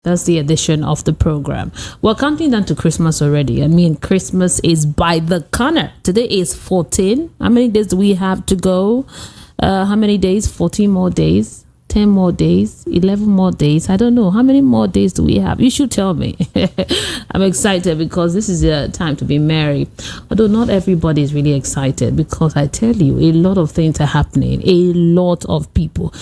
That's the edition of the program. We're counting down to Christmas already. I mean, Christmas is by the corner. Today is 14. How many days do we have to go? How many days? 14 more days? 10 more days, 11 more days. I don't know. How many more days do we have? You should tell me. I'm excited because this is a time to be merry. Although not everybody is really excited, because I tell you, a lot of things are happening. A lot of people.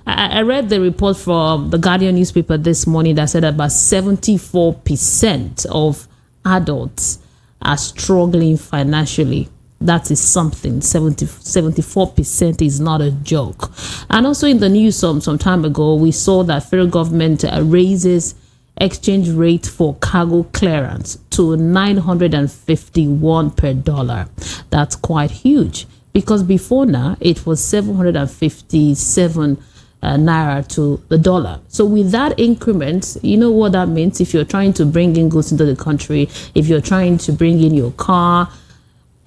I read the report from the Guardian newspaper this morning that said about 74% of adults are struggling financially. That is something. 74% is not a joke. And also in the news some time ago, we saw that federal government raises exchange rate for cargo clearance to 951 per dollar. That's quite huge, because before now it was 757 naira to the dollar. So with that increment, you know what that means. If you're trying to bring in goods into the country, if you're trying to bring in your car,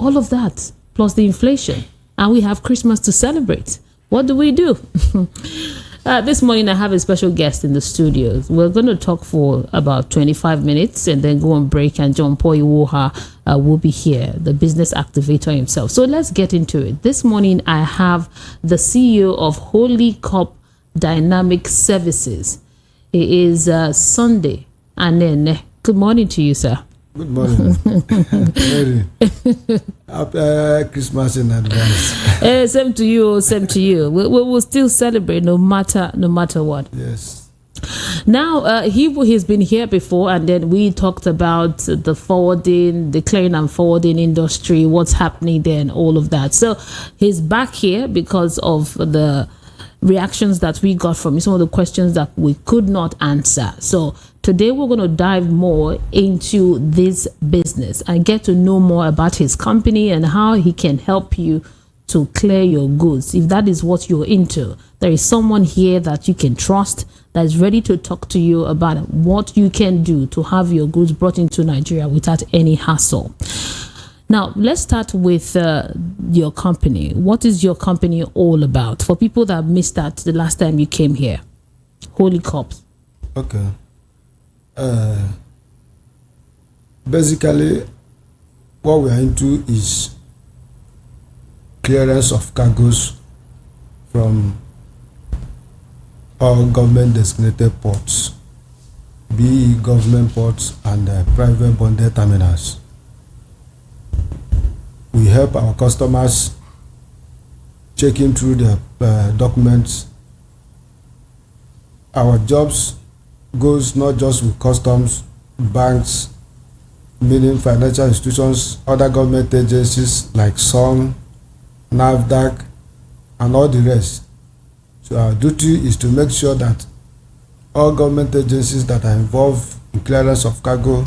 all of that, plus the inflation. And we have Christmas to celebrate. What do we do? This morning, I have a special guest in the studio. We're going to talk for about 25 minutes and then go on break. And John Paul Iwuoha will be here, the business activator himself. So let's get into it. This morning, I have the CEO of Holy Cup Dynamic Services. It is Sunday. Anene. Good morning to you, sir. Good morning. Happy Christmas in advance. Same to you. Same to you. We will still celebrate no matter what. Yes. Now, he's been here before, and then we talked about the forwarding, the clearing and forwarding industry, what's happening there, and all of that. So he's back here because of the reactions that we got from some of the questions that we could not answer. So today we're going to dive more into this business and get to know more about his company and how he can help you to clear your goods. If that is what you're into, there is someone here that you can trust that is ready to talk to you about what you can do to have your goods brought into Nigeria without any hassle. Now, let's start with your company. What is your company all about? For people that missed that the last time you came here. Holy Cups. Okay. Basically, what we are into is clearance of cargoes from all government designated ports, be it government ports and private bonded terminals. We help our customers checking through their documents. Our jobs goes not just with customs, banks, meaning financial institutions, other government agencies like SON, NAFDAC, and all the rest. So our duty is to make sure that all government agencies that are involved in clearance of cargo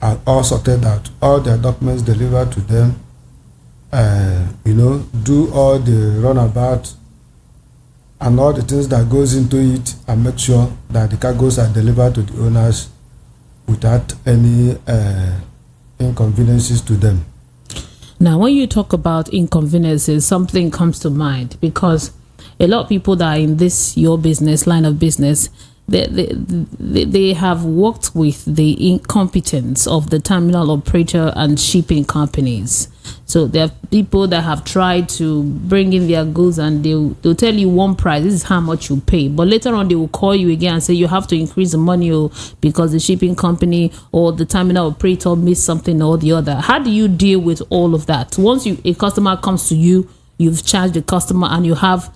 are all sorted out, all their documents delivered to them, do all the runabout and all the things that goes into it, and make sure that the cargoes are delivered to the owners without any inconveniences to them. Now, when you talk about inconveniences, something comes to mind, because a lot of people that are in this your business line of business, they have worked with the incompetence of the terminal operator and shipping companies. So there are people that have tried to bring in their goods, and they'll tell you one price, this is how much you pay. But later on, they will call you again and say you have to increase the money because the shipping company or the terminal operator missed something or the other. How do you deal with all of that? Once a customer comes to you, you've charged the customer, and you have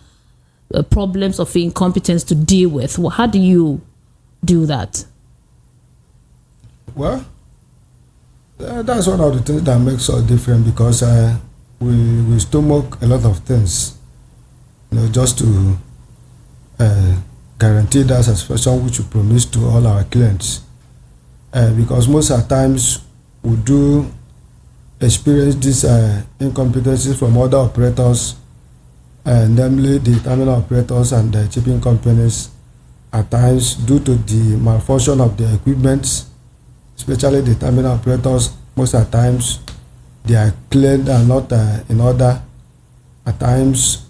problems of incompetence to deal with. Well, how do you do that? Well, that's one of the things that makes us different, because we stomach a lot of things, just to guarantee that satisfaction which we promise to all our clients. Because most of the times we do experience these incompetencies from other operators, namely the terminal operators and the shipping companies, at times due to the malfunction of the equipment, especially the terminal operators. Most of the times they are cleaned and not in order. At times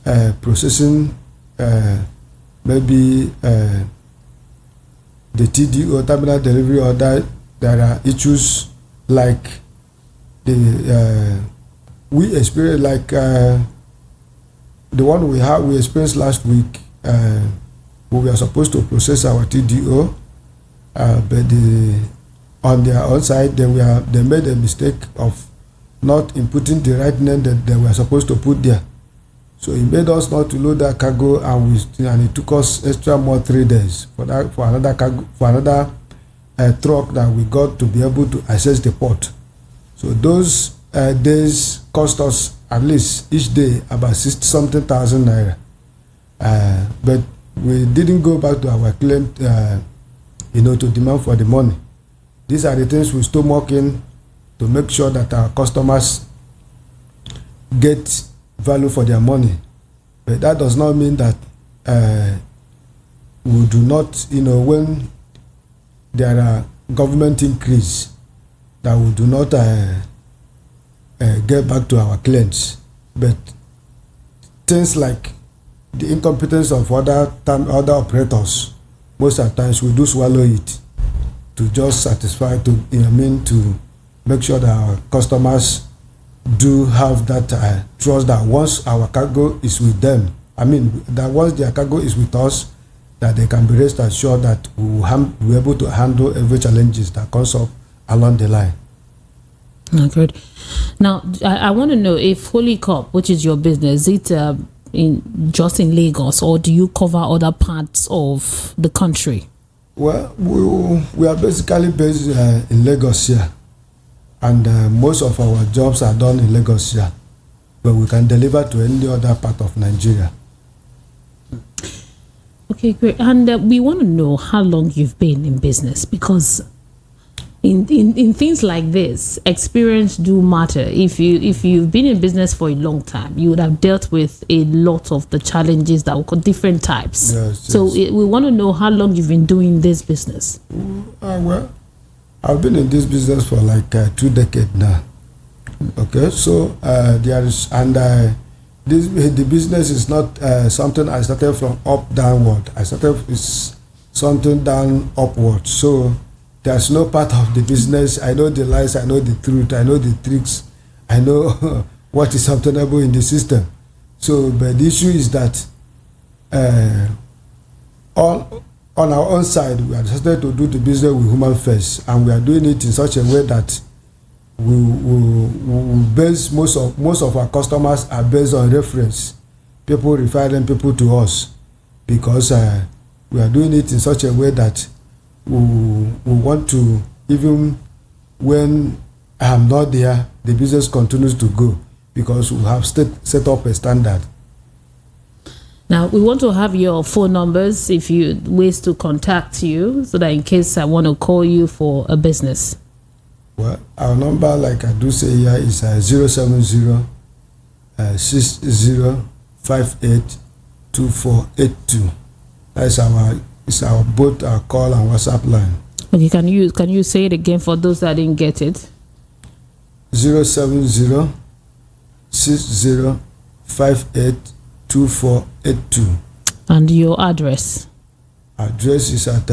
the TDO, terminal delivery order, there are issues like we experienced, like the one we experienced last week. We were supposed to process our TDO, but on their own side they made a mistake of not inputting the right name that they were supposed to put there. So it made us not to load that cargo, and it took us extra more 3 days for another cargo, for another truck that we got to be able to access the port. So those days cost us at least each day about 60-something thousand naira. But we didn't go back to our client, to demand for the money. These are the things we stomach in to make sure that our customers get value for their money. But that does not mean that we do not, when there are government increase, that we do not get back to our clients. But things like the incompetence of other operators, most of the times we do swallow it to just satisfy, to make sure that our customers do have that trust that once our cargo is with them, that once their cargo is with us, that they can be rest assured that we will be able to handle every challenges that comes up along the line. Good. Now, I want to know if Holy Cup, which is your business, is it just in Lagos, or do you cover other parts of the country? Well, we are basically based in Lagos here, and most of our jobs are done in Lagos here, but we can deliver to any other part of Nigeria. Okay, great. And we want to know how long you've been in business, because in things like this, experience do matter. If you've been in business for a long time, you would have dealt with a lot of the challenges that were different types. Yes, so yes. We want to know how long you've been doing this business. Well, I've been in this business for like 2 decades now. Okay, so there is, and the business is not something I started from up downward. I started with something down upward. So there's no part of the business. I know the lies, I know the truth, I know the tricks, I know what is obtainable in the system. So, but the issue is that on our own side, we are started to do the business with human first, and we are doing it in such a way that we base most of our customers are based on reference. People referring people to us because we are doing it in such a way that we want to, even when I am not there, the business continues to go because we have set up a standard. Now, we want to have your phone numbers, if you ways to contact you, so that in case I want to call you for a business. Well, our number, like I do say here, is 070 60582482. That's our both our call and WhatsApp line. Okay, can you say it again for those that didn't get it? 070 60582482. And your address? Address is at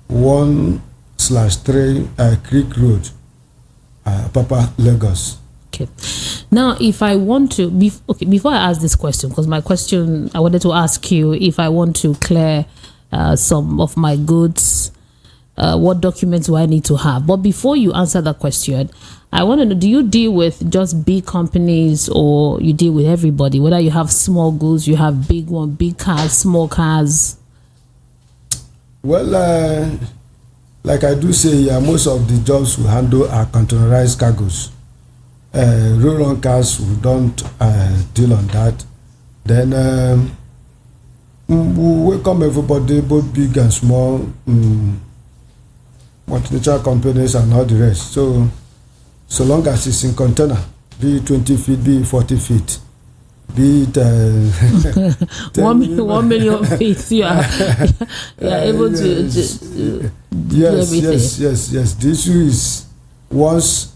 1/3 Creek Road, Papa, Lagos. Okay. Now, if I want to, before I ask this question, because my question, I wanted to ask you if I want to clear some of my goods, what documents do I need to have? But before you answer that question, I want to know, do you deal with just big companies or you deal with everybody? Whether you have small goods, you have big cars, small cars? Well, like I do say, most of the jobs we handle are containerized cargoes. Roll-on cars, we don't deal on that. Then we welcome everybody, both big and small, multinational companies and all the rest. So long as it's in container, be it 20 feet, be it 40 feet, be it 1 million feet, you are able to yes, do everything. Yes. The issue is once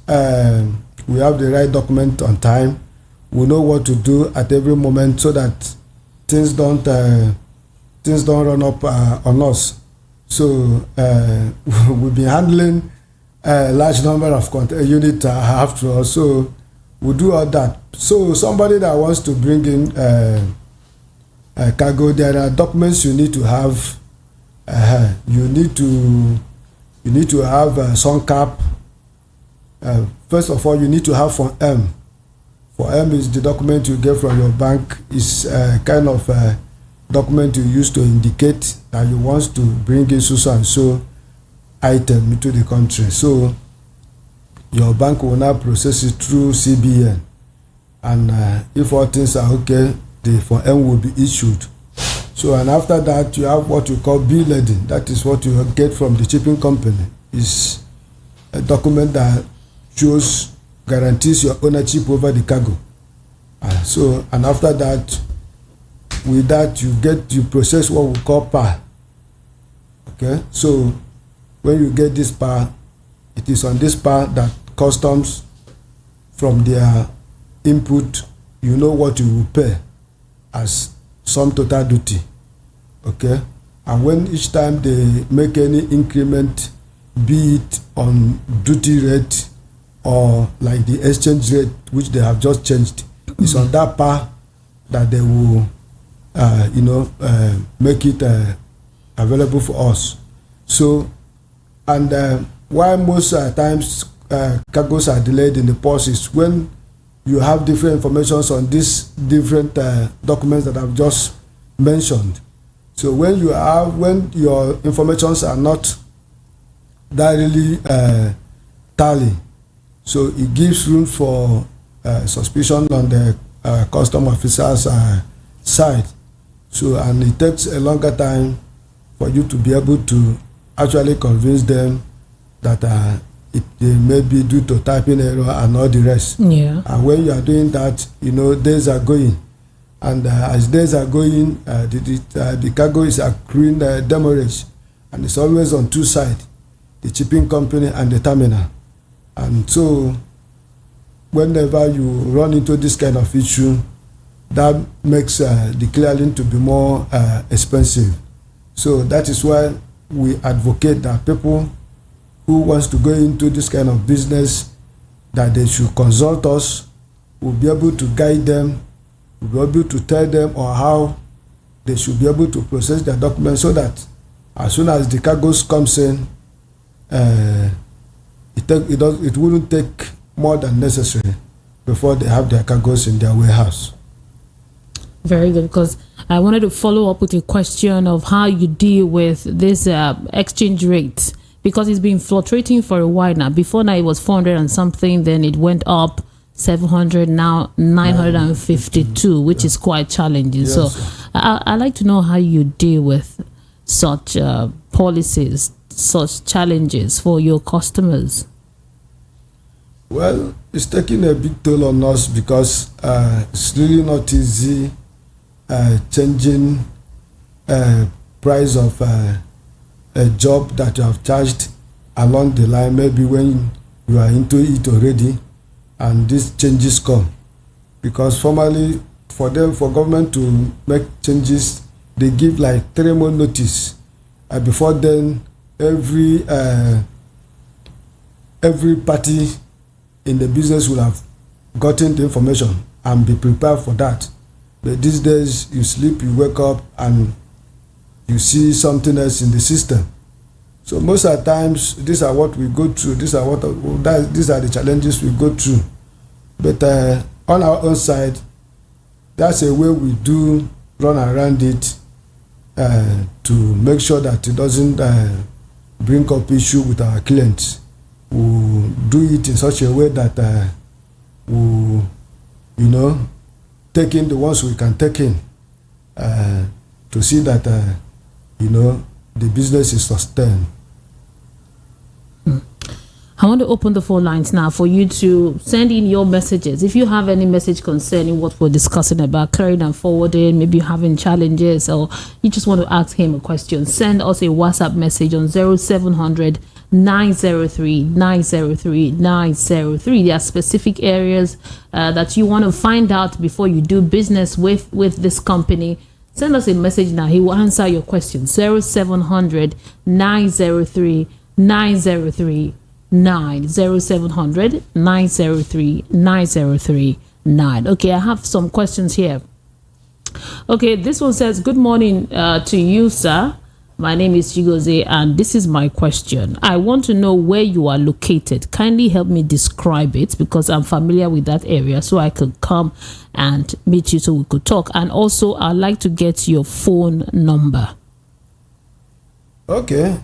we have the right document on time, we know what to do at every moment so that things don't run up on us. So we've been handling a large number of units after all. So we do all that. So somebody that wants to bring in cargo, there are documents you need to have. You need to have sun cap. First of all, you need to have Form M. Form M is the document you get from your bank. It's kind of document you use to indicate that you want to bring in so and so item into the country. So your bank will now process it through CBN, and if all things are okay, the Form M will be issued. So, and after that, you have what you call bill loading. That is what you get from the shipping company. It's a document that shows, guarantees your ownership over the cargo. So, and after that, with that, you process what we call PAR. Okay, so when you get this PAR, it is on this PAR that customs, from their input, you know what you will pay as sum total duty. Okay, and when each time they make any increment, be it on duty rate or like the exchange rate which they have just changed, it's on that PAR that they will make it available for us. So, and why most times cargos are delayed in the ports is when you have different informations on these different documents that I've just mentioned. So when your informations are not directly tally, so it gives room for suspicion on the custom officer's side. So, and it takes a longer time for you to be able to actually convince them that it may be due to typing error and all the rest. Yeah. And when you are doing that, days are going. And as days are going, the cargo is accruing demurrage. And it's always on two sides, the shipping company and the terminal. And so, whenever you run into this kind of issue, that makes the clearing to be more expensive. So that is why we advocate that people who wants to go into this kind of business, that they should consult us. We'll be able to guide them. We'll be able to tell them or how they should be able to process their documents, so that as soon as the cargoes comes in, it wouldn't take more than necessary before they have their cargoes in their warehouse. Very good, because I wanted to follow up with a question of how you deal with this exchange rate, because it's been fluctuating for a while now. Before now it was 400 and something, then it went up 700, now 952, which is quite challenging. Yes. So I'd like to know how you deal with such policies, such challenges for your customers. Well, it's taking a big toll on us, because it's really not easy changing price of a job that you have charged along the line, maybe when you are into it already, and these changes come. Because formally, for government to make changes, they give like 3 months notice. Before then, every party in the business will have gotten the information and be prepared for that. But these days, you sleep, you wake up, and you see something else in the system. So most of the times, these are what we go through. These are the challenges we go through. But on our own side, that's a way we do run around it to make sure that it doesn't bring up issue with our clients. We do it in such a way that we, take in the ones we can take in to see that the business is sustained. I want to open the phone lines now for you to send in your messages. If you have any message concerning what we're discussing about carrying and forwarding, maybe you're having challenges, or you just want to ask him a question, send us a WhatsApp message on 0700 903 903 903. There are specific areas that you want to find out before you do business with this company. Send us a message now. He will answer your question. 0700 903 903 9. 0700 903 903 9. Okay, I have some questions here. Okay, this one says, good morning to you, sir. My name is Chigozie, and this is my question. I want to know where you are located. Kindly help me describe it, because I'm familiar with that area, so I could come and meet you so we could talk. And also, I'd like to get your phone number. Okay.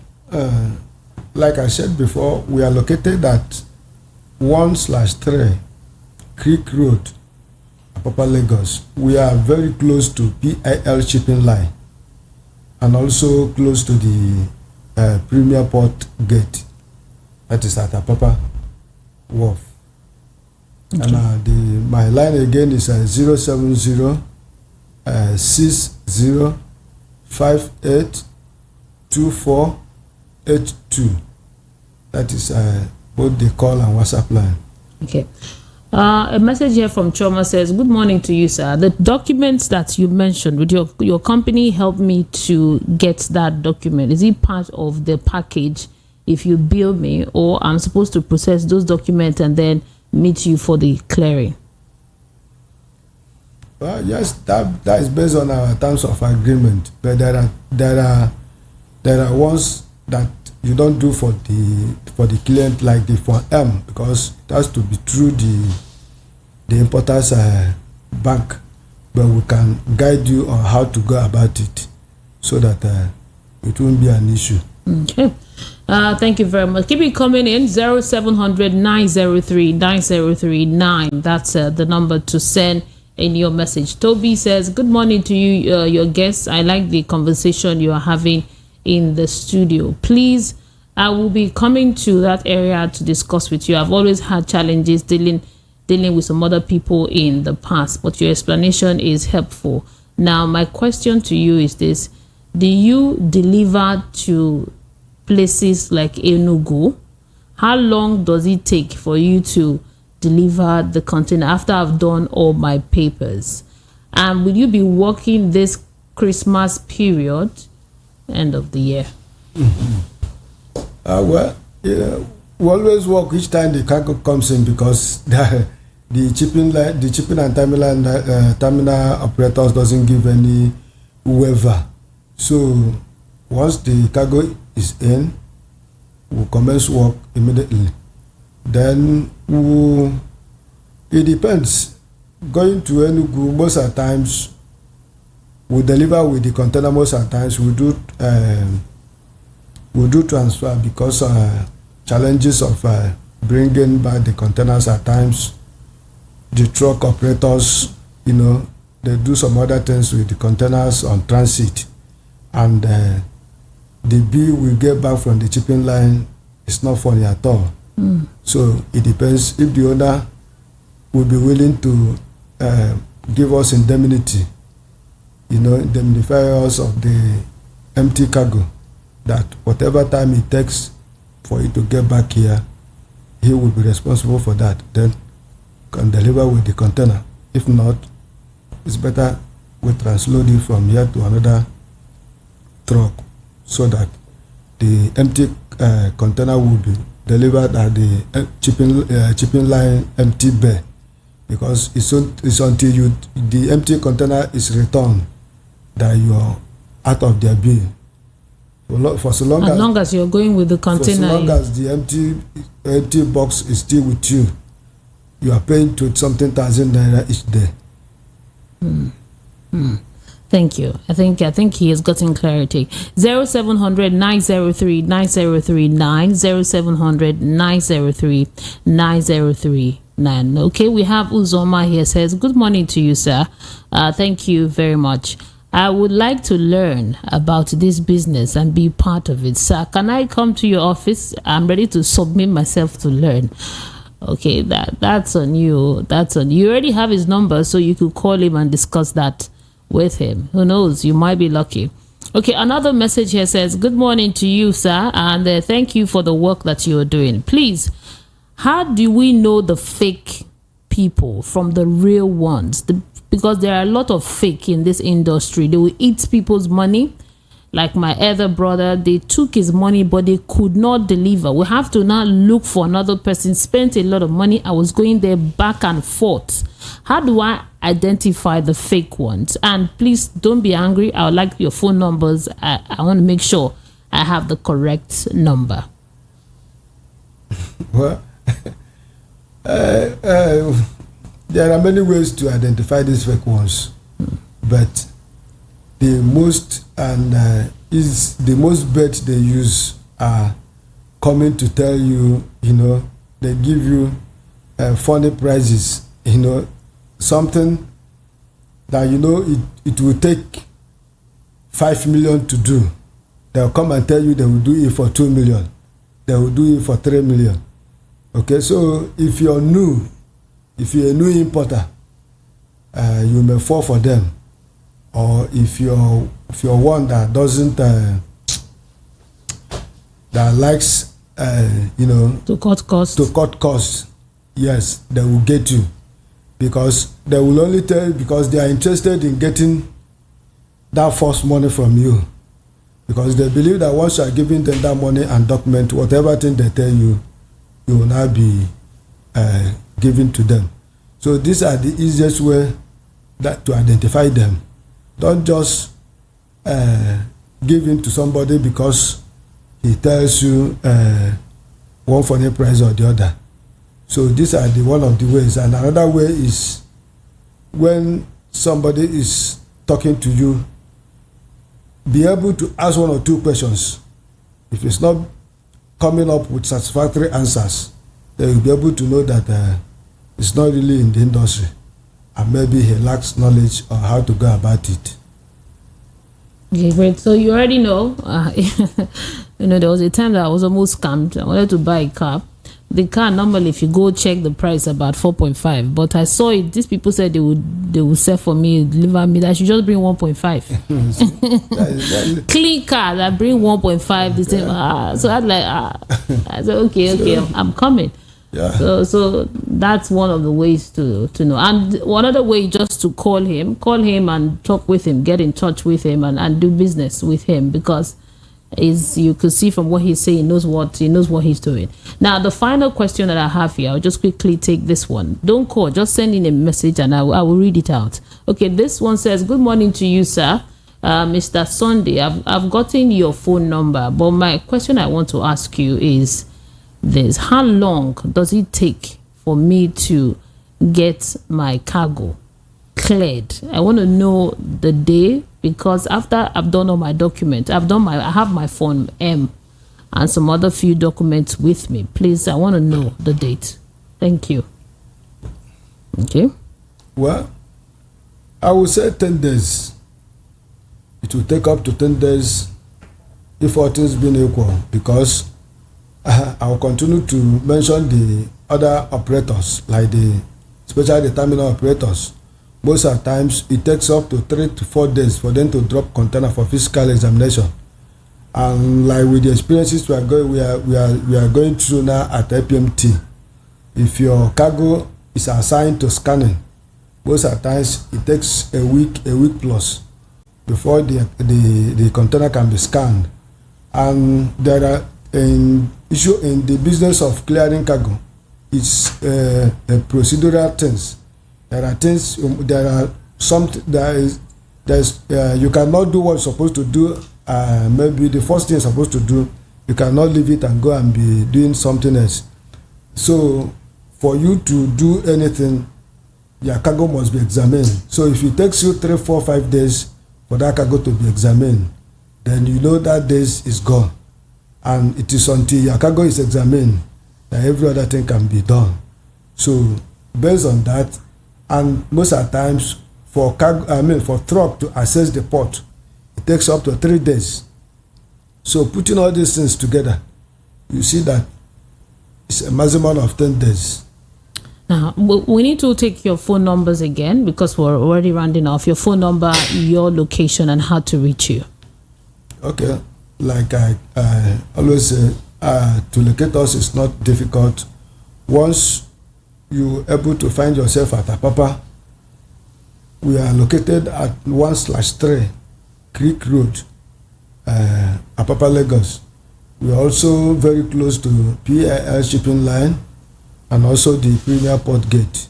Like I said before, we are located at 1/3 Creek Road, Apapa, Lagos. We are very close to PIL shipping line, and also close to the Premier Port Gate, that is at Apapa Wharf. Okay. And my line again is 070 60 58 2482. That is both the call and WhatsApp line. Okay. A message here from Choma says, good morning to you, sir. The documents that you mentioned, would your company help me to get that document? Is it part of the package if you bill me, or I'm supposed to process those documents and then meet you for the clearing? Yes, that is based on our terms of agreement. But there are ones that you don't do for the client, like the Form M, because it has to be through the importer's bank. But we can guide you on how to go about it, so that it won't be an issue. Okay. Thank you very much. Keep it coming in. 0700 903 903 9. That's the number to send in your message. Toby says, good morning to you, your guests. I like the conversation you are having in the studio. Please, I will be coming to that area to discuss with you. I've always had challenges dealing with some other people in the past, but your explanation is helpful. Now, my question to you is this: do you deliver to places like Enugu? How long does it take for you to deliver the container after I've done all my papers? And will you be working this Christmas period, end of the year? Well, we always work each time the cargo comes in, because the shipping and terminal operators doesn't give any waiver. So once the cargo is in, we'll commence work immediately. Then it depends. Going to Enugu, most of the times we deliver with the container. Most of the times we do transfer, because challenges of bringing back the containers. At times the truck operators, they do some other things with the containers on transit, and the bill we get back from the shipping line is not funny at all. So it depends if the owner will be willing to give us indemnity, indemnify us of the empty cargo, that whatever time it takes for it to get back here, he will be responsible for that. Then can deliver with the container. If not, it's better we transload it from here to another truck, so that the empty container will be delivered at the shipping line empty bay, because it's until the empty container is returned that you are out of their bill. For so long as you're going with the container, for so long as the empty box is still with you, you are paying to something $1,000 each day. Thank you. I think he has gotten clarity. 0700 903 903 9. 0700 903 903 9. Okay, we have Uzoma here. Says, good morning to you, sir. Thank you very much. I would like to learn about this business and be part of it. Sir, can I come to your office? I'm ready to submit myself to learn. Okay, that's on you. That's on you. You already have his number, so you could call him and discuss that with him. Who knows? You might be lucky. Okay, another message here says, good morning to you, sir, and thank you for the work that you are doing. Please, how do we know the fake people from the real ones? because there are a lot of fake in this industry. They will eat people's money. Like my other brother, they took his money, but they could not deliver. We have to now look for another person. Spent a lot of money. I was going there back and forth. How do I identify the fake ones? And please don't be angry. I would like your phone numbers. I want to make sure I have the correct number. Well, there are many ways to identify these fake ones, but the most is the most bet they use are coming to tell you, they give you funny prices, something that it will take 5 million to do. They'll come and tell you they will do it for 2 million. They will do it for 3 million. Okay, so if you're a new importer, you may fall for them. Or if you're one that doesn't that likes to cut costs, yes, they will get you, because they will only tell you because they are interested in getting that first money from you, because they believe that once you are giving them that money and document, whatever thing they tell you, you will now be giving to them. So these are the easiest way that to identify them. Don't just give in to somebody because he tells you one funny price or the other. So these are one of the ways. And another way is when somebody is talking to you, be able to ask 1 or 2 questions. If it's not coming up with satisfactory answers, then you'll be able to know that it's not really in the industry, and maybe he lacks knowledge on how to go about it. Okay, great. So you already know, there was a time that I was almost scammed. I wanted to buy a car. The car, normally, if you go check the price, about 4.5. But I saw it. These people said they would sell for me, deliver me. That I should just bring 1.5. Clean car that bring 1.5. They say, so I said, okay, I'm coming. Yeah. So that's one of the ways to know. And one other way, just to call him and talk with him, get in touch with him and do business with him, because you could see from what he's saying, he knows what he's doing. Now, the final question that I have here, I'll just quickly take this one. Don't call, just send in a message and I will read it out. Okay, this one says, good morning to you, sir. Mr. Sunday, I've gotten your phone number, but my question I want to ask you is this: how long does it take for me to get my cargo cleared? I want to know the day, because after I've done all my documents, I have my Form M and some other few documents with me. Please, I want to know the date. Thank you. Okay. Well, I would say 10 days. It will take up to 10 days if all things being equal, because I will continue to mention the other operators, like especially the terminal operators. Most of the times, it takes up to 3 to 4 days for them to drop container for physical examination. And like with the experiences we are going through now at APMT, if your cargo is assigned to scanning, most of the times it takes a week plus before the container can be scanned. And there are issue in the business of clearing cargo. It's a procedural things. There are things. There are some. You cannot do what you're supposed to do. Maybe the first thing you're supposed to do, you cannot leave it and go and be doing something else. So, for you to do anything, your cargo must be examined. So, if it takes you 3, 4, 5 days for that cargo to be examined, then you know that days is gone. And it is until your cargo is examined that every other thing can be done. So based on that, and most of the times for truck to access the port, it takes up to 3 days. So putting all these things together, you see that it's a maximum of 10 days. Now, we need to take your phone numbers again, because we're already rounding off. Your phone number, your location, and how to reach you. Okay. Like I always say, to locate us is not difficult. Once you're able to find yourself at Apapa, we are located at 1/3 Creek Road, Apapa, Lagos. We are also very close to PIL shipping line and also the Premier Port Gate.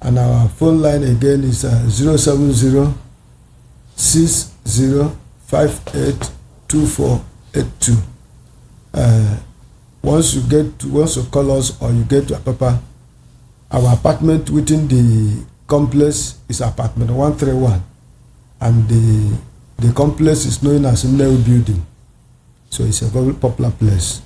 And our phone line again is 070 60582482. Once you call us or you get to Apapa, our apartment within the complex is apartment 131, and the complex is known as New Building. So it's a very popular place.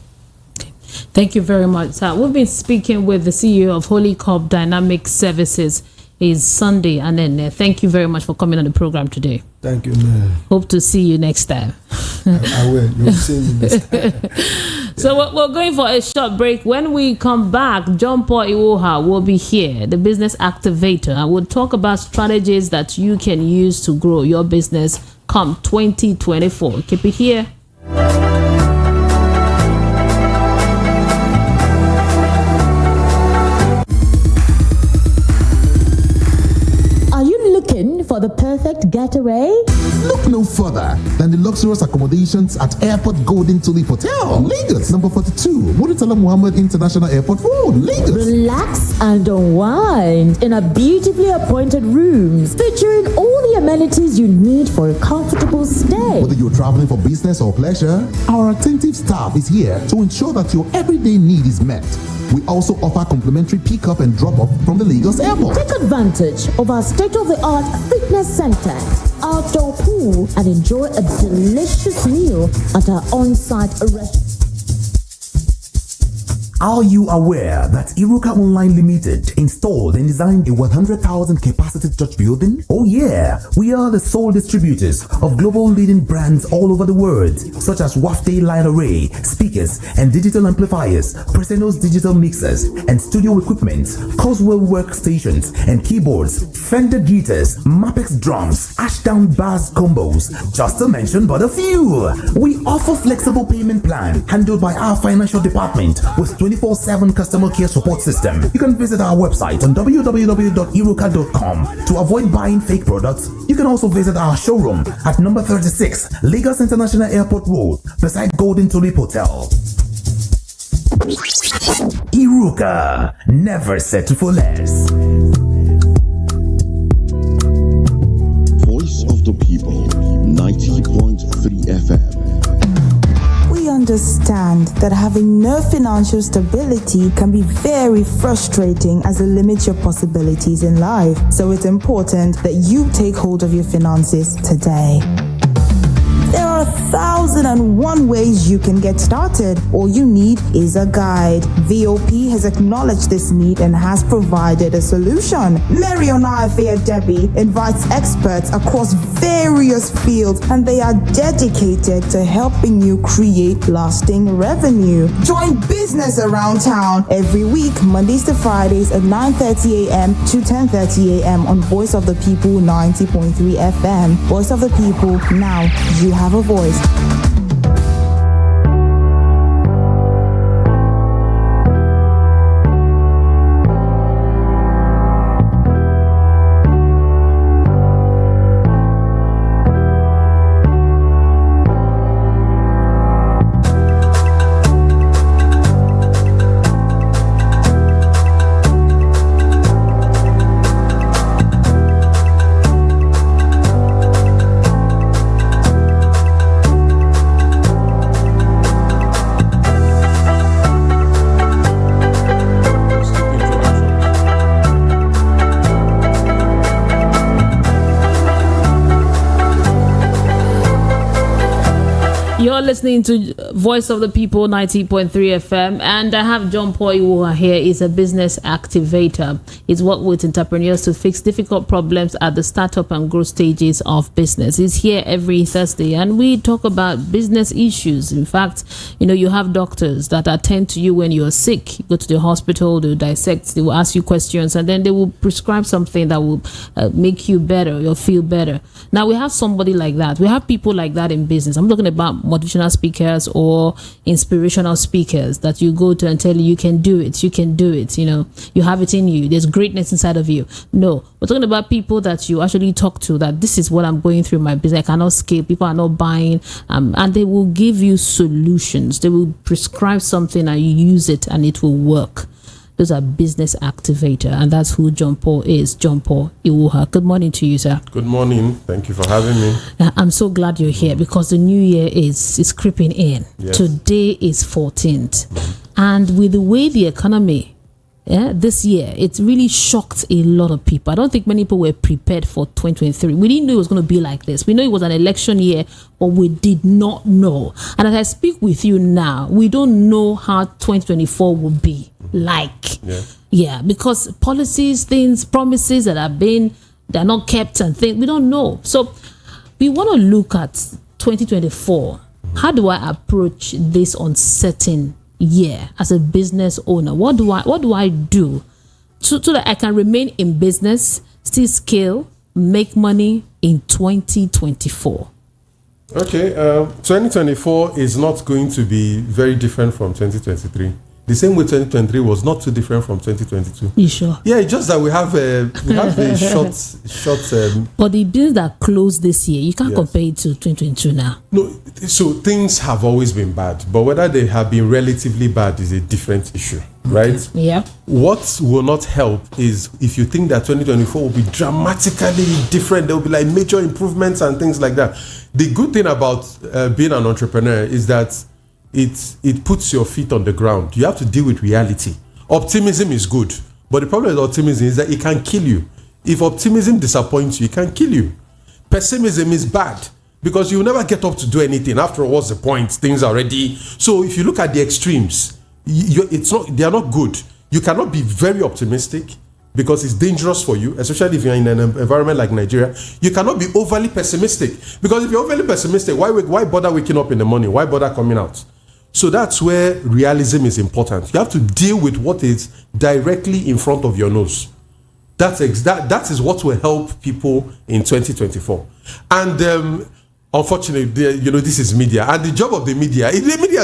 Thank you very much, sir. We've been speaking with the CEO of Holy Corp Dynamic Services. Is Sunday, and then thank you very much for coming on the program today. Thank you, man. Hope to see you next time. I will. You'll see me next time. So we're going for a short break. When we come back, John Paul Iwuoha will be here, the business activator, and we'll talk about strategies that you can use to grow your business come 2024. Keep it here. For the perfect getaway? Look no further than the luxurious accommodations at Airport Golden Tulip Hotel, Lagos, number 42, Muritala Muhammad International Airport Road, Lagos. Relax and unwind in a beautifully appointed rooms featuring all the amenities you need for a comfortable stay. Whether you're traveling for business or pleasure, our attentive staff is here to ensure that your everyday need is met. We also offer complimentary pick-up and drop-off from the Lagos Airport. Take advantage of our state-of-the-art fitness center, outdoor pool, and enjoy a delicious meal at our on-site restaurant. Are you aware that Iruka Online Limited installed and designed a 100,000 capacity church building? Oh yeah, we are the sole distributors of global leading brands all over the world, such as Wafte Line Array, speakers and digital amplifiers, Preseno's digital mixers and studio equipment, Coswell workstations and keyboards, Fender guitars, Mapex drums, Ashdown bass combos, just to mention but a few. We offer flexible payment plan handled by our financial department with 24/7 customer care support system. You can visit our website on www.iruka.com to avoid buying fake products. You can also visit our showroom at number 36 Lagos International Airport Road beside Golden Tulip Hotel. Iruka, never settle for less. Voice of the People, 90.3 FM. We understand that having no financial stability can be very frustrating as it limits your possibilities in life. So it's important that you take hold of your finances today. There are 1,001 ways you can get started. All you need is a guide. VOP has acknowledged this need and has provided a solution. Mariona Debbie invites experts across various fields, and they are dedicated to helping you create lasting revenue. Join Business Around Town every week, Mondays to Fridays at 9:30 a.m. to 10:30 a.m. on Voice of the People 90.3 FM. Voice of the People, now you have a voice. You're listening to Voice of the People 90.3 FM, and I have John Paul Iwuoha here. He's a business activator. He's worked with entrepreneurs to fix difficult problems at the startup and growth stages of business. He's here every Thursday, and we talk about business issues. In fact, you have doctors that attend to you when you're sick. You go to the hospital, they'll dissect, they will ask you questions, and then they will prescribe something that will make you better, you'll feel better. Now, we have somebody like that. We have people like that in business. I'm talking about motivational motivational speakers or inspirational speakers that you go to and tell you can do it, you have it in you, there's greatness inside of you. No, we're talking about people that you actually talk to, that this is what I'm going through in my business, I cannot scale, people are not buying, and they will give you solutions. They will prescribe something and you use it and it will work. Those are business activator, and that's who John Paul is. John Paul Iwuoha. Good morning to you, sir. Good morning. Thank you for having me. I'm so glad you're here because the new year is creeping in. Yes. Today is 14th. And with the way the economy this year, it really shocked a lot of people. I don't think many people were prepared for 2023. We didn't know it was going to be like this. We know it was an election year, but we did not know. And as I speak with you now, we don't know how 2024 will be like. Yeah, because policies, things, promises they're not kept and things, we don't know. So we want to look at 2024. How do I approach this uncertain year as a business owner? What do I do so that I can remain in business, still scale, make money in 2024? Okay, 2024 is not going to be very different from 2023. The same way 2023 was not too different from 2022. You sure? Yeah, it's just that we have a short. But the business that closed this year, you can't compare it to 2022 now. No, so things have always been bad, but whether they have been relatively bad is a different issue, right? Yeah. What will not help is if you think that 2024 will be dramatically different, there will be like major improvements and things like that. The good thing about being an entrepreneur is that it puts your feet on the ground. You have to deal with reality. Optimism is good, but the problem with optimism is that it can kill you. If optimism disappoints you, it can kill you. Pessimism is bad because you will never get up to do anything. After all, what's the point? Things are ready. So if you look at the extremes, they are not good. You cannot be very optimistic because it's dangerous for you, especially if you're in an environment like Nigeria. You cannot be overly pessimistic because if you're overly pessimistic, why bother waking up in the morning? Why bother coming out? So that's where realism is important. You have to deal with what is directly in front of your nose. That is what will help people in 2024. And unfortunately, this is media, and the job of the media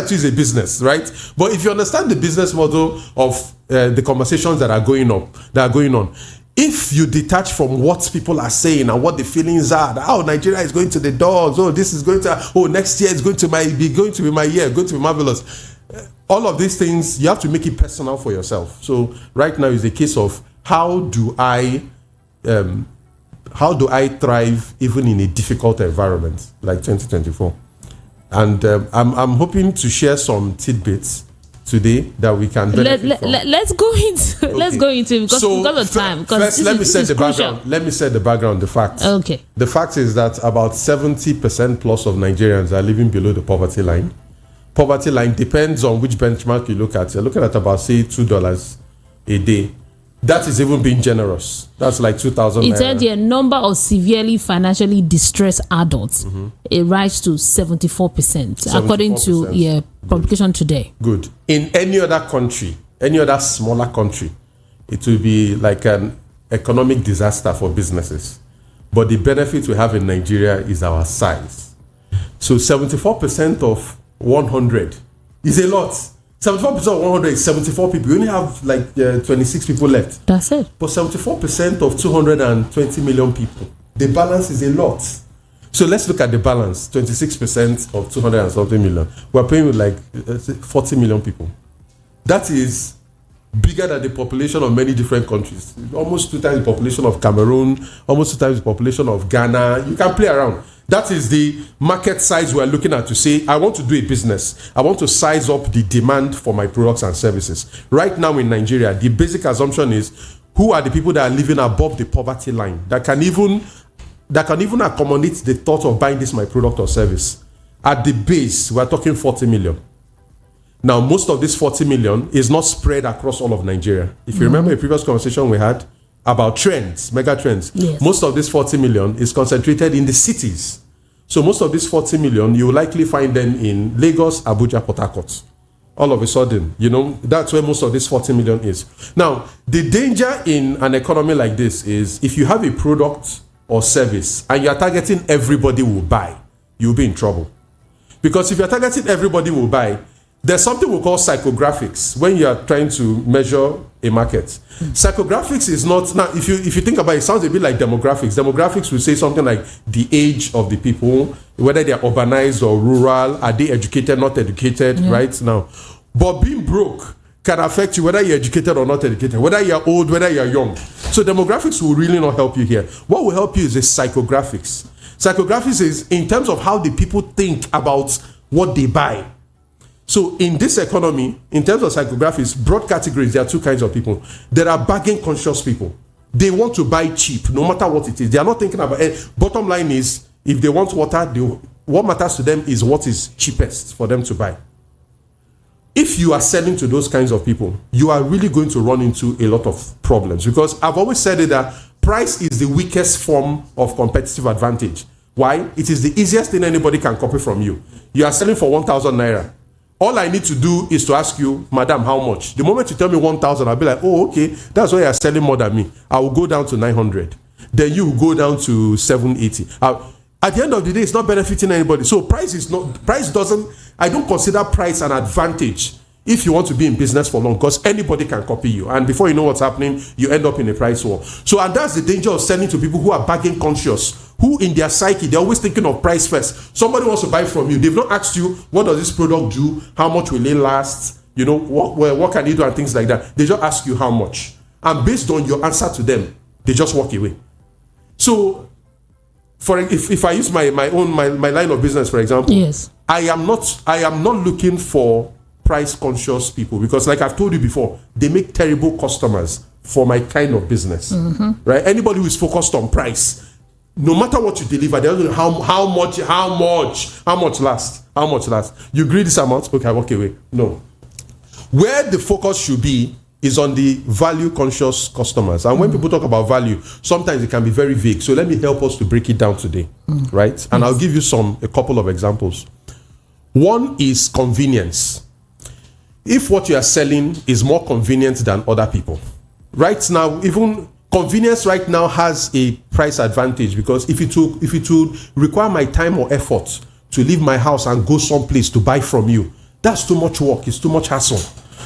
too is a business, right? But if you understand the business model of the conversations that are going on, if you detach from what people are saying and what the feelings are, that, Nigeria is going to the doors, next year is going to be my year, going to be marvelous. All of these things, you have to make it personal for yourself. So right now is a case of how do I thrive even in a difficult environment like 2024? And I'm hoping to share some tidbits today that we can benefit from. Let's go into because of time. First, let me set the background. Let me set the background. The facts. Okay. The fact is that about 70% plus of Nigerians are living below the poverty line. Poverty line depends on which benchmark you look at. You're looking at about say $2 a day. That is even being generous. That's like 2,000. It said the number of severely financially distressed adults it rise to 74%, according to publication today. Good. In any other country, any other smaller country, it will be like an economic disaster for businesses. But the benefit we have in Nigeria is our size. So 74% of 100 is a lot. 74% of 100 is 74 people. You only have like 26 people left. That's it. But 74% of 220 million people, the balance is a lot. So let's look at the balance. 26% of 200 and something million. We're paying with like 40 million people. That is bigger than the population of many different countries. Almost 2 times the population of Cameroon, almost 2 times the population of Ghana. You can play around. That is the market size we're looking at to say, I want to do a business. I want to size up the demand for my products and services. Right now in Nigeria, the basic assumption is, who are the people that are living above the poverty line that can even accommodate the thought of buying this my product or service? At the base, we're talking 40 million. Now, most of this 40 million is not spread across all of Nigeria. If you remember a previous conversation we had about trends, mega trends, yes. Most of this 40 million is concentrated in the cities. So most of this 40 million, you will likely find them in Lagos, Abuja, Port Harcourt. All of a sudden, that's where most of this 40 million is. Now, the danger in an economy like this is if you have a product or service and you're targeting everybody will buy, you'll be in trouble. Because if you're targeting everybody will buy, there's something we call psychographics when you are trying to measure a market. Psychographics is not, now if you think about it, it sounds a bit like demographics. Demographics will say something like the age of the people, whether they are urbanized or rural, are they educated, not educated, right now. But being broke can affect you whether you're educated or not educated, whether you're old, whether you're young. So demographics will really not help you here. What will help you is the psychographics. Psychographics is in terms of how the people think about what they buy. So in this economy, in terms of psychographics, broad categories, there are two kinds of people. There are bargain conscious people. They want to buy cheap, no matter what it is. They are not thinking about it. Bottom line is, if they want water, what matters to them is what is cheapest for them to buy. If you are selling to those kinds of people, you are really going to run into a lot of problems, because I've always said it that price is the weakest form of competitive advantage. Why? It is the easiest thing anybody can copy from you. You are selling for 1,000 naira. All I need to do is to ask you, madam, how much? The moment you tell me 1,000, I'll be like, oh, okay, that's why you're selling more than me. I will go down to 900. Then you will go down to 780. At the end of the day, it's not benefiting anybody. So I don't consider price an advantage if you want to be in business for long, because anybody can copy you. And before you know what's happening, you end up in a price war. So, and that's the danger of selling to people who are bargain conscious, who in their psyche, they're always thinking of price first. Somebody wants to buy from you. They've not asked you, what does this product do? How much will it last? You know, what can you do and things like that. They just ask you how much. And based on your answer to them, they just walk away. So, if I use my line of business, for example, yes, I am not looking for price conscious people, because like I've told you before, they make terrible customers for my kind of business. Right? Anybody who is focused on price, no matter what you deliver, they don't know how much last. You agree this amount? Okay, I walk away. No. Where the focus should be is on the value conscious customers. And when people talk about value, sometimes it can be very vague. So let me help us to break it down today. Right? And I'll give you a couple of examples. One is convenience. If what you are selling is more convenient than other people, right now, even convenience right now has a price advantage, because if it would require my time or effort to leave my house and go someplace to buy from you, that's too much work, it's too much hassle.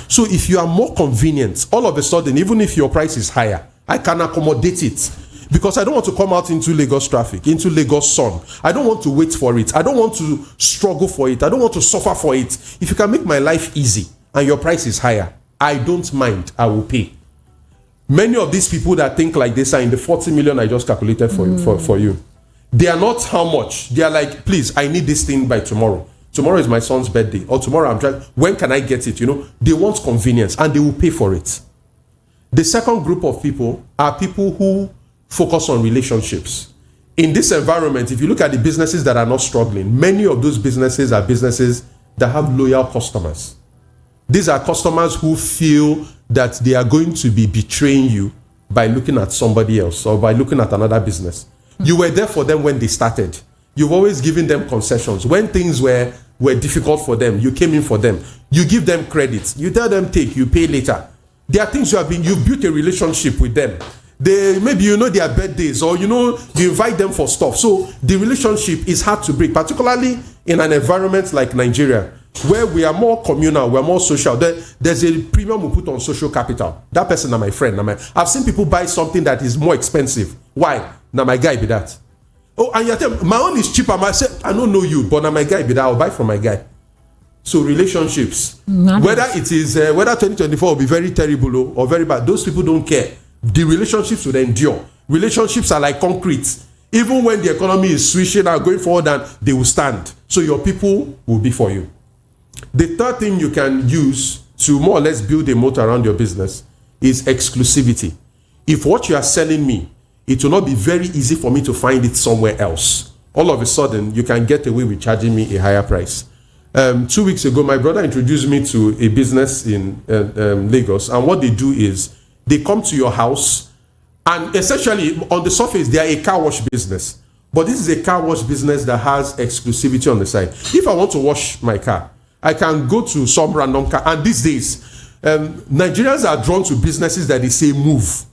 So if you are more convenient, all of a sudden, even if your price is higher, I can accommodate it. Because I don't want to come out into Lagos traffic, into Lagos sun. I don't want to wait for it. I don't want to struggle for it. I don't want to suffer for it. If you can make my life easy and your price is higher, I don't mind. I will pay. Many of these people that think like this are in the 40 million I just calculated for you. They are not how much. They are like, please, I need this thing by tomorrow. Tomorrow is my son's birthday. Or tomorrow I'm trying. When can I get it? You know, they want convenience and they will pay for it. The second group of people are people who focus on relationships. In this environment, if you look at the businesses that are not struggling, many of those businesses are businesses that have loyal customers. These are customers who feel that they are going to be betraying you by looking at somebody else or by looking at another business. You were there for them when they started. You've always given them concessions. When things were difficult for them, you came in for them. You give them credit. You tell them take, you pay later. There are things you've built a relationship with them. Maybe you know their birthdays, or you invite them for stuff. So the relationship is hard to break, particularly in an environment like Nigeria, where we are more communal, we're more social. There's a premium we put on social capital. That person is my friend. I've seen people buy something that is more expensive. Why? Now my guy be that. Oh, and you tell me, my own is cheaper. I say, I don't know you, but now my guy be that. I'll buy from my guy. So relationships, whether it is whether 2024 will be very terrible or very bad, those people don't care. The relationships will endure. Relationships are like concrete. Even when the economy is swishing and going forward, and they will stand. So your people will be for you. The third thing you can use to more or less build a moat around your business is exclusivity. If what you are selling me, it will not be very easy for me to find it somewhere else. All of a sudden, you can get away with charging me a higher price. 2 weeks ago, my brother introduced me to a business in Lagos, and what they do is they come to your house, and essentially on the surface they are a car wash business, but this is a car wash business that has exclusivity on the side. If I want to wash my car, I can go to some random car, and these days Nigerians are drawn to businesses that they say move.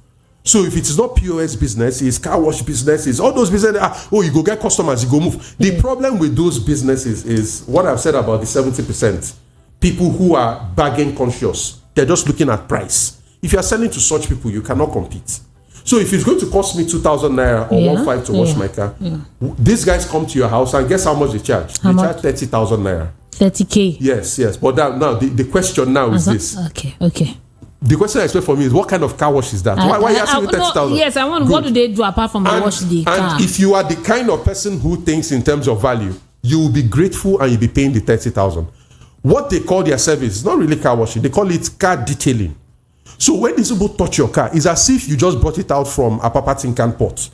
So if it is not POS business, it's car wash business, it's all those businesses. You go get customers, you go move. The problem with those businesses is what I've said about the 70%. People who are bargain conscious, they're just looking at price. If you are selling to such people, you cannot compete. So if it's going to cost me 2,000 naira or 1,500 to wash my car, these guys come to your house and guess how much they charge? Charge 30,000 naira. 30K. Yes. But now the question now is this. Okay. The question I expect from you is what kind of car wash is that? Why are you asking me 30,000? Yes, I want. What do they do apart from wash the car? And if you are the kind of person who thinks in terms of value, you will be grateful and you'll be paying the 30,000. What they call their service is not really car washing. They call it car detailing. So when these people touch your car, it's as if you just brought it out from a Papatinkan port.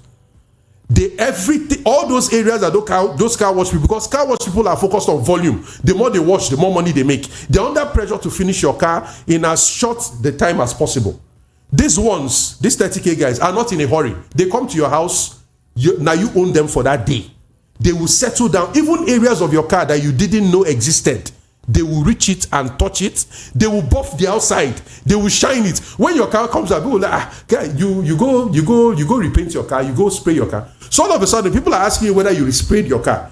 All those areas that those car wash people, because car wash people are focused on volume. The more they wash, the more money they make. They're under pressure to finish your car in as short the time as possible. These 30K guys are not in a hurry. They come to your house, now you own them for that day. They will settle down. Even areas of your car that you didn't know existed, they will reach it and touch it. They will buff the outside. They will shine it. When your car comes out, people will like, you go repaint your car, you go spray your car. So all of a sudden, people are asking you whether you resprayed your car.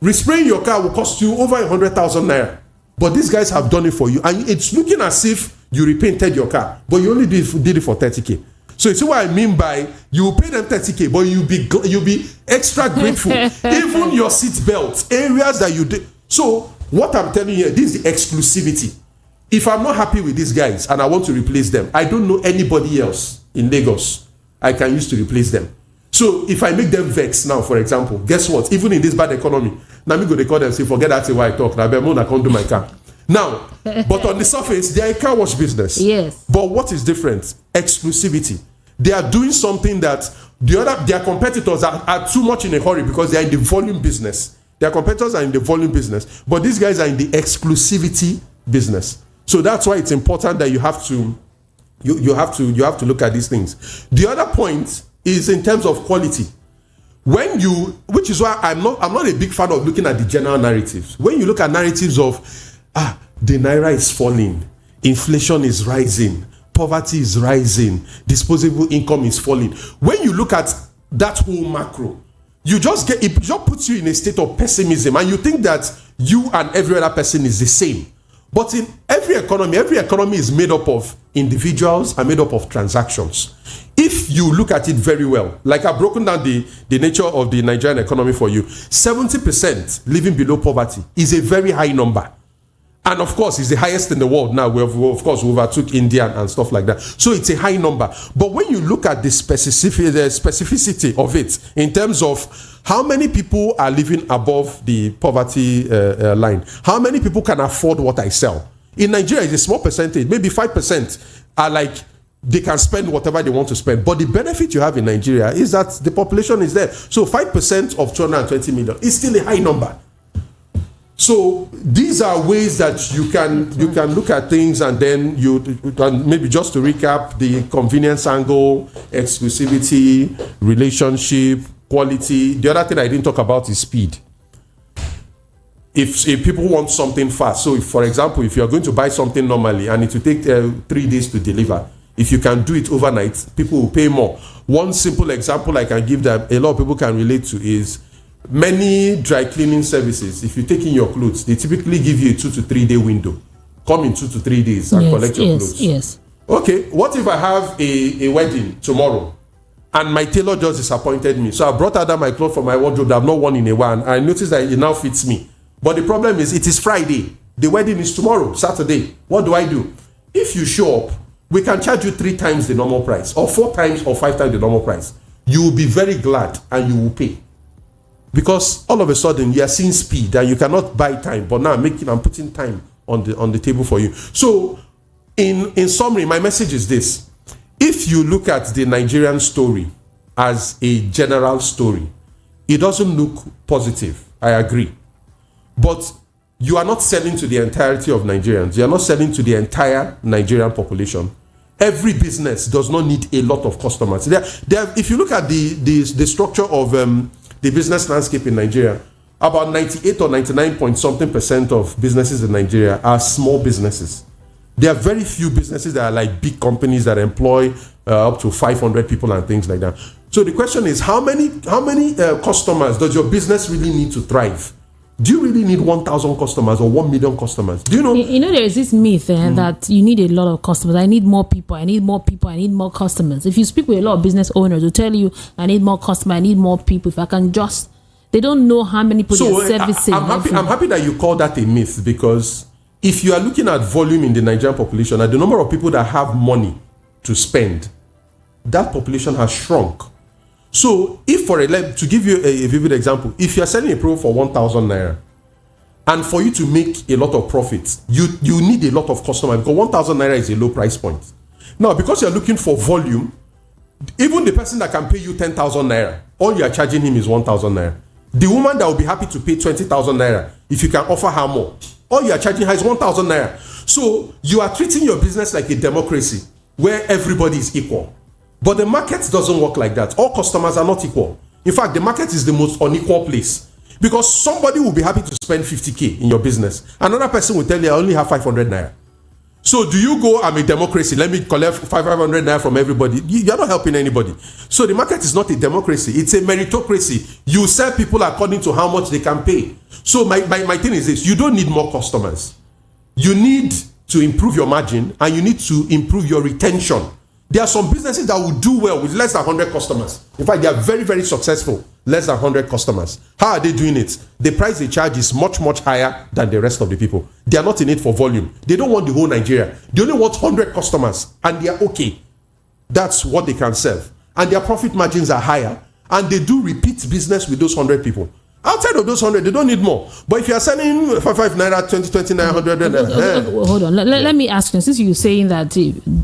Respraying your car will cost you over 100,000 naira. But these guys have done it for you. And it's looking as if you repainted your car, but you only did it for 30K. So you see what I mean by you pay them 30K, but you'll be extra grateful. Even your seat belts, areas that you did. So what I'm telling you here, this is the exclusivity. If I'm not happy with these guys and I want to replace them, I don't know anybody else in Lagos I can use to replace them. So if I make them vex now, for example, guess what? Even in this bad economy, now me go they call them say, forget that why I talk. Now I can't do my car. Now, but on the surface, they are a car wash business. Yes. But what is different? Exclusivity. They are doing something that their competitors are too much in a hurry because they are in the volume business. Their competitors are in the volume business, but these guys are in the exclusivity business. So that's why it's important that you have to look at these things. The other point is in terms of quality. Which is why I'm not a big fan of looking at the general narratives. When you look at narratives of the naira is falling, inflation is rising, poverty is rising, disposable income is falling. When you look at that whole macro, it just puts you in a state of pessimism, and you think that you and every other person is the same. But in every economy is made up of individuals and made up of transactions. If you look at it very well, like I've broken down the nature of the Nigerian economy for you, 70% living below poverty is a very high number. And of course, it's the highest in the world now. We overtook India and stuff like that. So it's a high number. But when you look at the specificity of it, in terms of how many people are living above the poverty line, how many people can afford what I sell? In Nigeria, it's a small percentage. Maybe 5% are like, they can spend whatever they want to spend. But the benefit you have in Nigeria is that the population is there. So 5% of 220 million is still a high number. So these are ways that you can look at things, and then you can, maybe just to recap, the convenience angle, exclusivity, relationship, quality. The other thing I didn't talk about is speed. If people want something fast, so if, for example, if you're going to buy something normally and it will take 3 days to deliver, if you can do it overnight, people will pay more. One simple example I can give that a lot of people can relate to is many dry cleaning services. If you take in your clothes, they typically give you a 2 to 3 day window. Come in 2 to 3 days and collect your clothes. Yes. Okay, what if I have a wedding tomorrow and my tailor just disappointed me? So I brought out my clothes from my wardrobe that I've not worn in a while, and I noticed that it now fits me. But the problem is, it is Friday. The wedding is tomorrow, Saturday. What do? If you show up, we can charge you 3 times the normal price, or 4 times or 5 times the normal price. You will be very glad and you will pay. Because all of a sudden you are seeing speed and you cannot buy time, but now I'm putting time on the table for you. So in summary, my message is this. If you look at the Nigerian story as a general story, it doesn't look positive. I agree. But you are not selling to the entirety of Nigerians. You are not selling to the entire Nigerian population. Every business does not need a lot of customers. If you look at the structure of the business landscape in Nigeria, about 98 or 99% of businesses in Nigeria are small businesses. There are very few businesses that are like big companies that employ up to 500 people and things like that. So the question is, how many customers does your business really need to thrive? Do you really need 1,000 customers or 1 million customers? Do you know? You know, there is this myth that you need a lot of customers. I need more people. I need more people. I need more customers. If you speak with a lot of business owners, they'll tell you, I need more customers. I need more people. If I can just, they don't know how many people they're servicing. I'm happy that you call that a myth, because if you are looking at volume in the Nigerian population and the number of people that have money to spend, that population has shrunk. So, if to give you a vivid example, if you are selling a product for 1,000 naira, and for you to make a lot of profits, you need a lot of customers, because 1,000 naira is a low price point. Now, because you are looking for volume, even the person that can pay you 10,000 naira, all you are charging him is 1,000 naira. The woman that will be happy to pay 20,000 naira, if you can offer her more, all you are charging her is 1,000 naira. So, you are treating your business like a democracy, where everybody is equal. But the market doesn't work like that. All customers are not equal. In fact, the market is the most unequal place, because somebody will be happy to spend 50K in your business. Another person will tell you, I only have 500 naira. So do you go, I'm a democracy, let me collect 500 naira from everybody? You're not helping anybody. So the market is not a democracy. It's a meritocracy. You sell people according to how much they can pay. So my thing is this: you don't need more customers. You need to improve your margin, and you need to improve your retention. There are some businesses that will do well with less than 100 customers. In fact, they are very, very successful. Less than 100 customers. How are they doing it? The price they charge is much, much higher than the rest of the people. They are not in it for volume. They don't want the whole Nigeria. They only want 100 customers, and they are okay. That's what they can serve. And their profit margins are higher, and they do repeat business with those 100 people. Outside of those 100, they don't need more. But if you are selling 5 naira, 20 naira, 100 naira. Hold on. Let me ask you, since you're saying that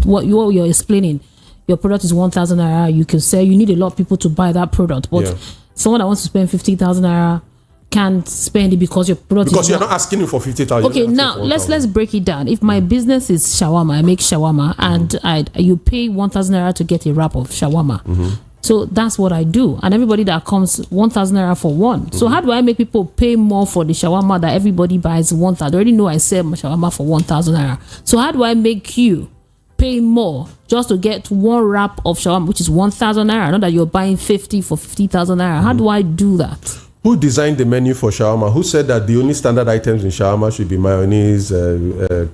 what you're explaining, your product is 1,000 naira, you can sell, you need a lot of people to buy that product. But someone that wants to spend 50,000 naira can't spend it because your product because you're not asking him for 50,000. Okay, now let's break it down. If my business is shawarma, I make shawarma, and you pay 1,000 naira to get a wrap of shawarma. So that's what I do. And everybody that comes, 1,000 naira for one. So how do I make people pay more for the shawarma that everybody buys 1,000? They already know I sell my shawarma for 1,000 naira. So how do I make you pay more just to get one wrap of shawarma, which is 1,000 naira? Not that you're buying 50 for 50,000 naira. How do I do that? Who designed the menu for shawarma? Who said that the only standard items in shawarma should be mayonnaise,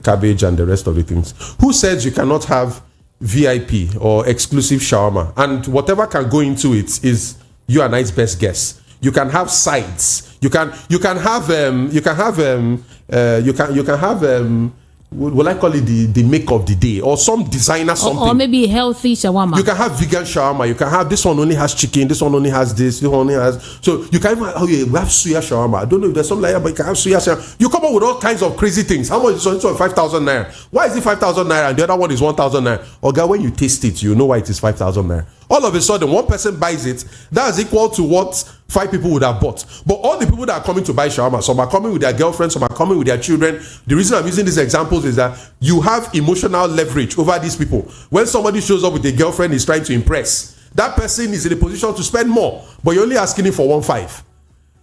cabbage, and the rest of the things? Who says you cannot have VIP or exclusive shawarma, and whatever can go into it is you and I's best guess? You can have sides. You can have what I call it, the make of the day, or some designer something, or maybe healthy shawarma. You can have vegan shawarma. You can have this one only has chicken, this one only has this one only has. So you can even we have suya shawarma. I don't know if there's something like that, but you can have suya shawarma. You come up with all kinds of crazy things. How much is it? 5,000 naira. Why is it 5,000 naira and the other one is 1,000 naira? Or guy, when you taste it, you know why it is 5,000 naira. All of a sudden, one person buys it. That's equal to what 5 people would have bought. But all the people that are coming to buy shawarma, some are coming with their girlfriends, some are coming with their children. The reason I'm using these examples is that you have emotional leverage over these people. When somebody shows up with a girlfriend, is trying to impress. That person is in a position to spend more, but you're only asking him for 1.5.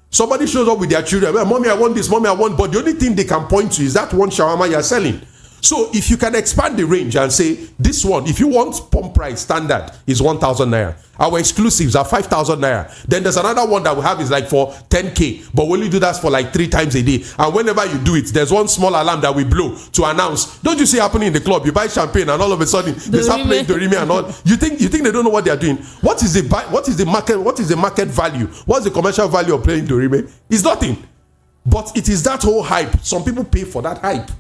Somebody shows up with their children. Well, mommy, I want this. Mommy, I want. But the only thing they can point to is that one shawarma you're selling. So if you can expand the range and say, this one, if you want pump price standard, is 1,000 naira. Our exclusives are 5,000 naira. Then there's another one that we have is like for 10K, but we only do that for like 3 times a day. And whenever you do it, there's one small alarm that we blow to announce. Don't you see happening in the club? You buy champagne and all of a sudden they start playing Dorime and all. You think they don't know what they are doing? What is the market value? What's the commercial value of playing Dorime? It's nothing. But it is that whole hype. Some people pay for that hype.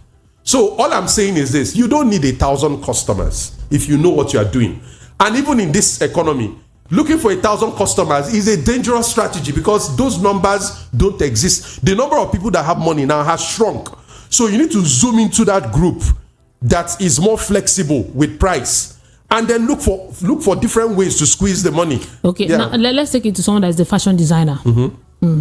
So all I'm saying is this: you don't need 1,000 customers if you know what you are doing. And even in this economy, looking for 1,000 customers is a dangerous strategy, because those numbers don't exist. The number of people that have money now has shrunk. So you need to zoom into that group that is more flexible with price, and then look for different ways to squeeze the money. Okay, now let's take it to someone that is the fashion designer.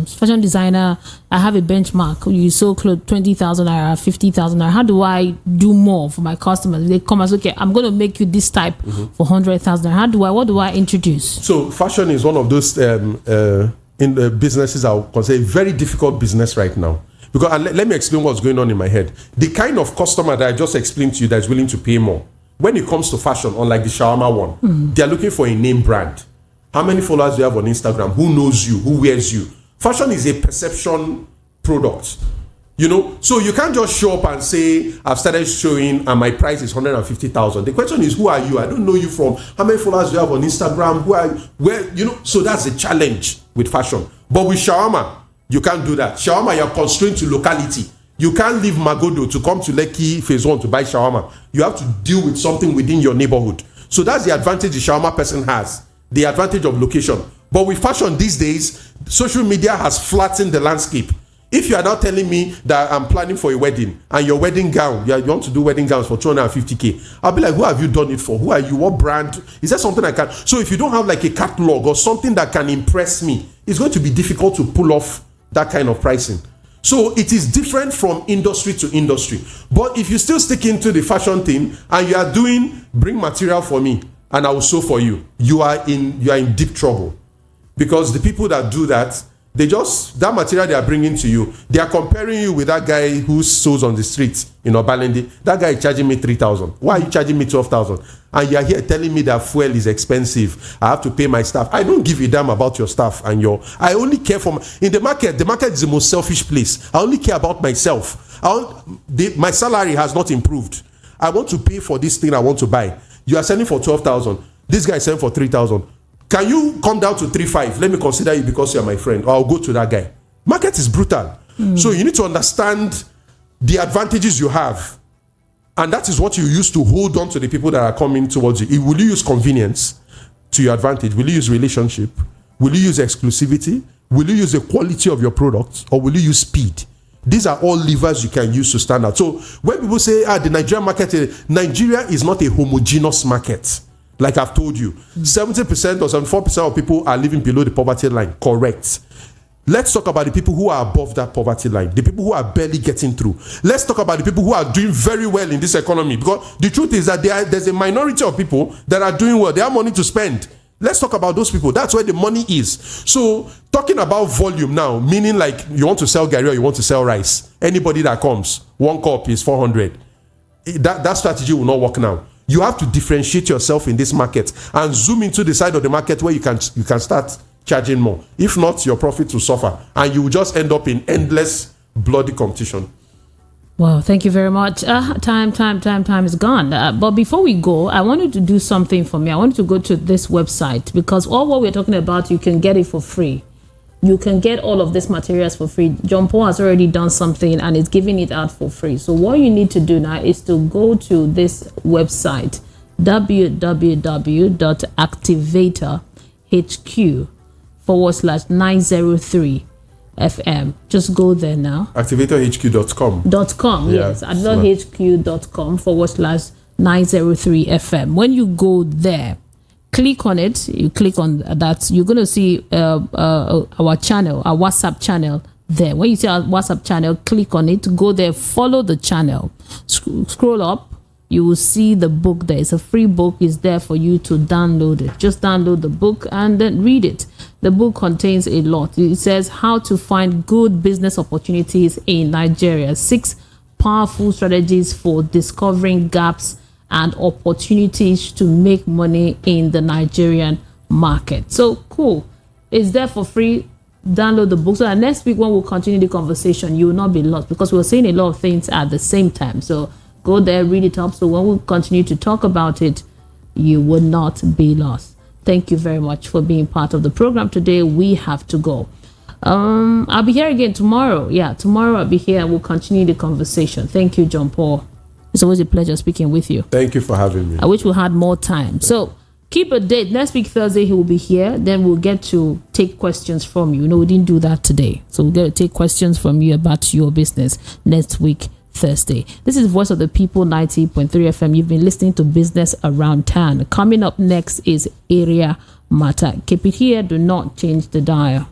Fashion designer, I have a benchmark. You sell clothes 20,000 naira, 50,000 naira. How do I do more for my customers? They come and say, okay, I'm going to make you this type for 100,000 naira. What do I introduce? So fashion is one of those in the businesses I would consider a very difficult business right now. Because let me explain what's going on in my head. The kind of customer that I just explained to you that is willing to pay more, when it comes to fashion, unlike the shawarma one, they're looking for a name brand. How many followers do you have on Instagram? Who knows you? Who wears you? Fashion is a perception product. You know, so you can't just show up and say, I've started showing and my price is 150,000. The question is, who are you? I don't know you from. How many followers do you have on Instagram? Who are you? Where, you know, so that's the challenge with fashion. But with shawarma, you can't do that. Shawarma, you're constrained to locality. You can't leave Magodo to come to Lekki Phase 1 to buy shawarma. You have to deal with something within your neighborhood. So that's the advantage the shawarma person has, the advantage of location. But with fashion these days, social media has flattened the landscape. If you are now telling me that I'm planning for a wedding and your wedding gown, you want to do wedding gowns for 250K, I'll be like, who have you done it for? Who are you? What brand? Is there something I can? So if you don't have like a catalog or something that can impress me, it's going to be difficult to pull off that kind of pricing. So it is different from industry to industry. But if you still stick into the fashion thing and you are doing, bring material for me and I will sew for you, you are in deep trouble. Because the people that do that, that material they are bringing to you, they are comparing you with that guy who sews on the streets in Obalende. That guy is charging me 3,000. Why are you charging me 12,000? And you are here telling me that fuel is expensive. I have to pay my staff. I don't give a damn about your staff and I only care for in the market. The market is the most selfish place. I only care about myself. My salary has not improved. I want to pay for this thing I want to buy. You are selling for 12,000. This guy is selling for 3,000. Can you come down to 3,500? Let me consider you because you're my friend, or I'll go to that guy. Market is brutal. So you need to understand the advantages you have. And that is what you use to hold on to the people that are coming towards you. Will you use convenience to your advantage? Will you use relationship? Will you use exclusivity? Will you use the quality of your products? Or will you use speed? These are all levers you can use to stand out. So when people say, the Nigerian market, Nigeria is not a homogeneous market. Like I've told you, 70% or 74% of people are living below the poverty line. Correct. Let's talk about the people who are above that poverty line, the people who are barely getting through. Let's talk about the people who are doing very well in this economy, because the truth is that there's a minority of people that are doing well. They have money to spend. Let's talk about those people. That's where the money is. So talking about volume now, meaning like you want to sell garri or you want to sell rice. Anybody that comes, 1 cup is 400. That strategy will not work now. You have to differentiate yourself in this market and zoom into the side of the market where you can start charging more. If not, your profits will suffer and you will just end up in endless bloody competition. Wow, thank you very much. Time is gone. But before we go, I wanted to do something for me. I wanted to go to this website because all what we're talking about, you can get it for free. You can get all of these materials for free. John Paul has already done something and is giving it out for free. So what you need to do now is to go to this website, www.activatorhq.com/903 FM. Just go there now. Activatorhq.com. Yes, activatorhq.com/903 FM. When you go there, click on it. You click on that. You're going to see our channel, our WhatsApp channel there. When you see our WhatsApp channel, click on it. Go there. Follow the channel. Scroll up. You will see the book there. It's a free book. It's there for you to download it. Just download the book and then read it. The book contains a lot. It says how to find good business opportunities in Nigeria. 6 powerful strategies for discovering gaps and opportunities to make money in the Nigerian market. So cool. It's there for free. Download the book. So that next week when we'll continue the conversation, you will not be lost because we're saying a lot of things at the same time. So go there, read it up. So when we continue to talk about it, you will not be lost. Thank you very much for being part of the program today. We have to go. I'll be here again tomorrow. Yeah, tomorrow I'll be here and we'll continue the conversation. Thank you, John Paul. It's always a pleasure speaking with you. Thank you for having me. I wish we had more time. So keep a date. Next week, Thursday, he will be here. Then we'll get to take questions from you. No, we didn't do that today. So we'll get to take questions from you about your business next week, Thursday. This is Voice of the People, 90.3 FM. You've been listening to Business Around Town. Coming up next is Area Matter. Keep it here. Do not change the dial.